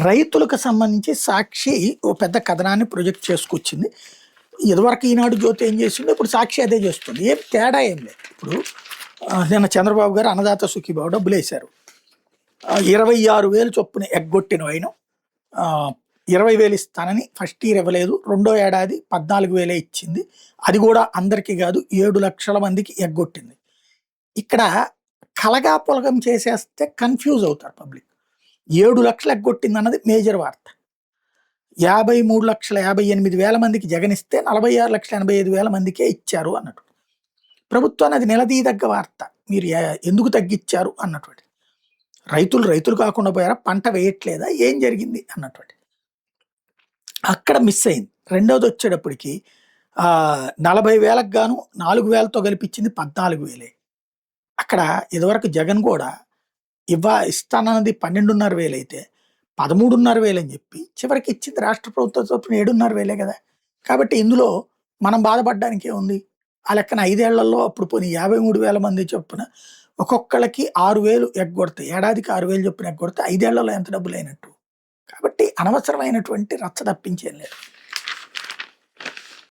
రైతులకు సంబంధించి సాక్షి ఓ పెద్ద కథనాన్ని ప్రొజెక్ట్ చేసుకొచ్చింది. ఇదివరకు ఈనాడు జ్యోతి ఏం చేసిందో ఇప్పుడు సాక్షి అదే చేస్తుంది. ఏం తేడా ఏం లేదు. ఇప్పుడు నిన్న చంద్రబాబు గారు అన్నదాత సుఖీభావ డబ్బులు వేశారు. 26,000 చొప్పున ఎగ్గొట్టిన వైనం 20,000 ఇస్తానని ఫస్ట్ ఇయర్ ఇవ్వలేదు. రెండో ఏడాది 14,000 ఇచ్చింది. అది కూడా అందరికీ కాదు, 7 లక్షల మందికి ఎగ్గొట్టింది. ఇక్కడ కలగా పొలగం చేసేస్తే కన్ఫ్యూజ్ అవుతారు పబ్లిక్. 7 లక్షలు ఎగ్గొట్టింది అన్నది మేజర్ వార్త. 53,58,000 మందికి జగన్ ఇస్తే 46,85,000 మందికే ఇచ్చారు అన్నట్టు. ప్రభుత్వాన్ని అది నిలదీయదగ్గ వార్త. మీరు ఎందుకు తగ్గించారు అన్నటువంటి. రైతులు కాకుండా పోయారా, పంట వేయట్లేదా, ఏం జరిగింది అన్నటువంటి. అక్కడ మిస్ అయింది. రెండోది వచ్చేటప్పటికి 40,000కు గాను 4,000తో కలిపించింది 14,000. అక్కడ ఇదివరకు జగన్ కూడా ఇస్తానన్నది 12,500 అయితే 13,500 అని చెప్పి చివరికి ఇచ్చింది రాష్ట్ర ప్రభుత్వం చొప్పున 7,500 కదా. కాబట్టి ఇందులో మనం బాధపడడానికి ఏముంది? ఆ లెక్కన 5 ఏళ్లలో అప్పుడు పోనీ 53,000 మంది చొప్పున ఒక్కొక్కళ్ళకి 6,000 ఎగ్గొడితే, ఏడాదికి 6,000 చొప్పున ఎగ్గొడితే 5 ఏళ్లలో ఎంత డబ్బులు అయినట్టు. కాబట్టి అనవసరమైనటువంటి రచ్చ తప్పించేం లేదు.